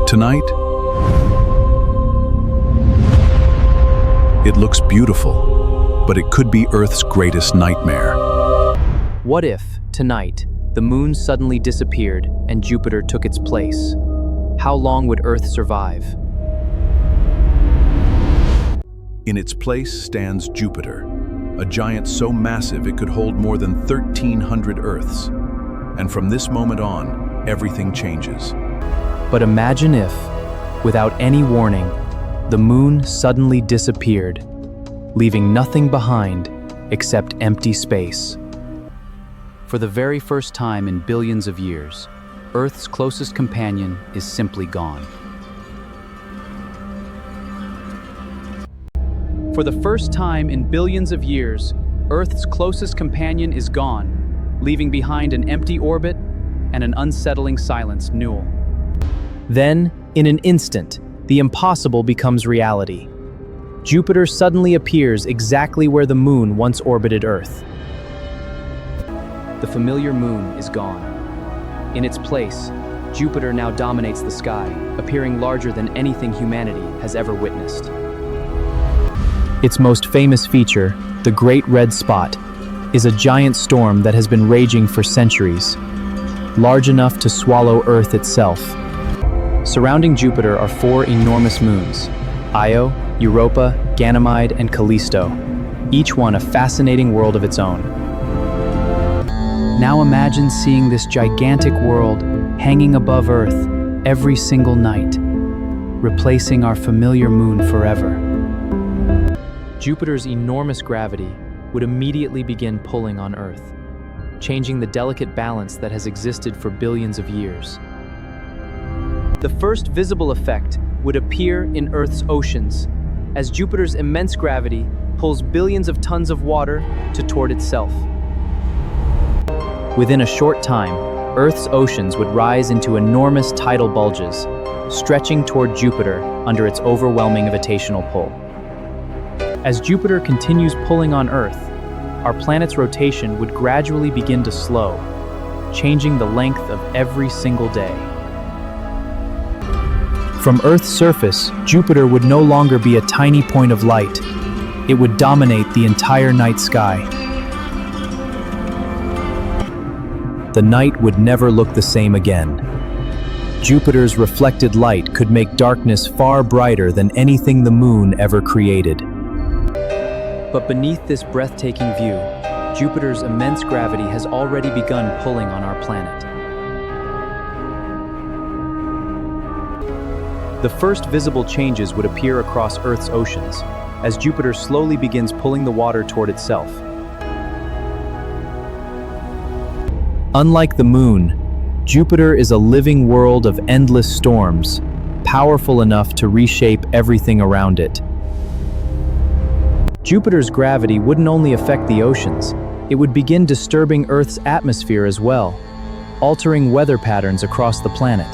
Tonight, it looks beautiful, but it could be Earth's greatest nightmare. What if, tonight, the moon suddenly disappeared and Jupiter took its place? How long would Earth survive? In its place stands Jupiter, a giant so massive it could hold more than 1,300 Earths. And from this moment on, everything changes. But imagine if, without any warning, the moon suddenly disappeared, leaving nothing behind except empty space. For the very first time in billions of years, Earth's closest companion is simply gone. For the first time in billions of years, Earth's closest companion is gone, leaving behind an empty orbit and an unsettling silence newell. Then, in an instant, the impossible becomes reality. Jupiter suddenly appears exactly where the moon once orbited Earth. The familiar moon is gone. In its place, Jupiter now dominates the sky, appearing larger than anything humanity has ever witnessed. Its most famous feature, the Great Red Spot, is a giant storm that has been raging for centuries, large enough to swallow Earth itself. Surrounding Jupiter are four enormous moons: Io, Europa, Ganymede, and Callisto, each one a fascinating world of its own. Now imagine seeing this gigantic world hanging above Earth every single night, replacing our familiar moon forever. Jupiter's enormous gravity would immediately begin pulling on Earth, changing the delicate balance that has existed for billions of years. The first visible effect would appear in Earth's oceans, as Jupiter's immense gravity pulls billions of tons of water toward itself. Within a short time, Earth's oceans would rise into enormous tidal bulges, stretching toward Jupiter under its overwhelming gravitational pull. As Jupiter continues pulling on Earth, our planet's rotation would gradually begin to slow, changing the length of every single day. From Earth's surface, Jupiter would no longer be a tiny point of light. It would dominate the entire night sky. The night would never look the same again. Jupiter's reflected light could make darkness far brighter than anything the moon ever created. But beneath this breathtaking view, Jupiter's immense gravity has already begun pulling on our planet. The first visible changes would appear across Earth's oceans, as Jupiter slowly begins pulling the water toward itself. Unlike the moon, Jupiter is a living world of endless storms, powerful enough to reshape everything around it. Jupiter's gravity wouldn't only affect the oceans, it would begin disturbing Earth's atmosphere as well, altering weather patterns across the planet.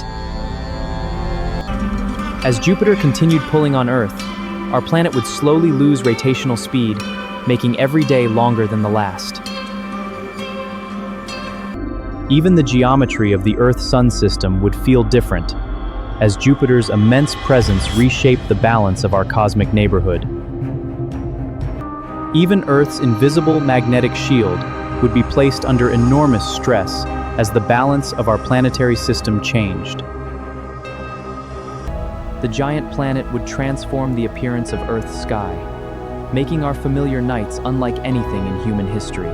As Jupiter continued pulling on Earth, our planet would slowly lose rotational speed, making every day longer than the last. Even the geometry of the Earth-Sun system would feel different, as Jupiter's immense presence reshaped the balance of our cosmic neighborhood. Even Earth's invisible magnetic shield would be placed under enormous stress as the balance of our planetary system changed. The giant planet would transform the appearance of Earth's sky, making our familiar nights unlike anything in human history.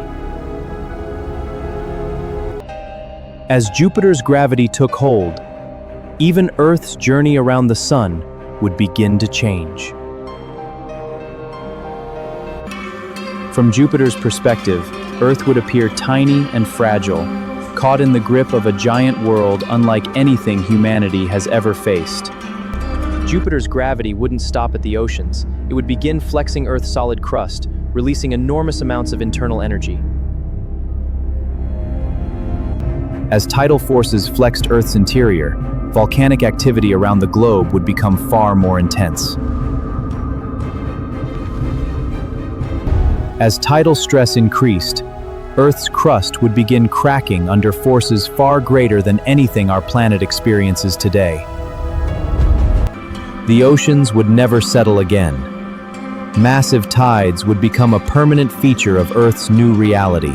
As Jupiter's gravity took hold, even Earth's journey around the sun would begin to change. From Jupiter's perspective, Earth would appear tiny and fragile, caught in the grip of a giant world unlike anything humanity has ever faced. Jupiter's gravity wouldn't stop at the oceans. It would begin flexing Earth's solid crust, releasing enormous amounts of internal energy. As tidal forces flexed Earth's interior, volcanic activity around the globe would become far more intense. As tidal stress increased, Earth's crust would begin cracking under forces far greater than anything our planet experiences today. the oceans would never settle again. Massive tides would become a permanent feature of Earth's new reality.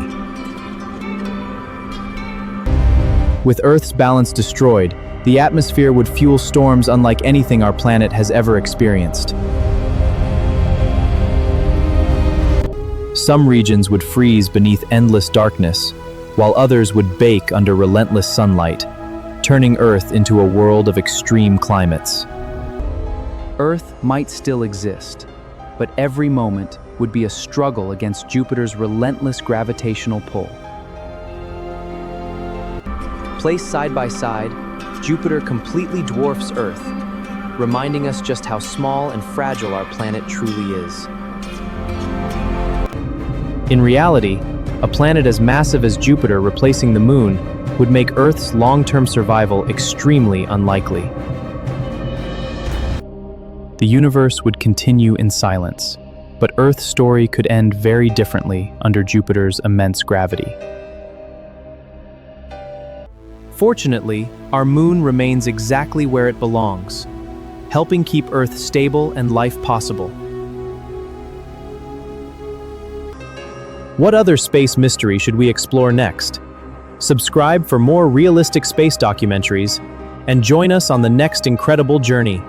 With Earth's balance destroyed, the atmosphere would fuel storms unlike anything our planet has ever experienced. Some regions would freeze beneath endless darkness, while others would bake under relentless sunlight, turning Earth into a world of extreme climates. Earth might still exist, but every moment would be a struggle against Jupiter's relentless gravitational pull. Placed side by side, Jupiter completely dwarfs Earth, reminding us just how small and fragile our planet truly is. In reality, a planet as massive as Jupiter replacing the Moon would make Earth's long-term survival extremely unlikely. The universe would continue in silence, but Earth's story could end very differently under Jupiter's immense gravity. Fortunately, our Moon remains exactly where it belongs, helping keep Earth stable and life possible. What other space mystery should we explore next? Subscribe for more realistic space documentaries and join us on the next incredible journey.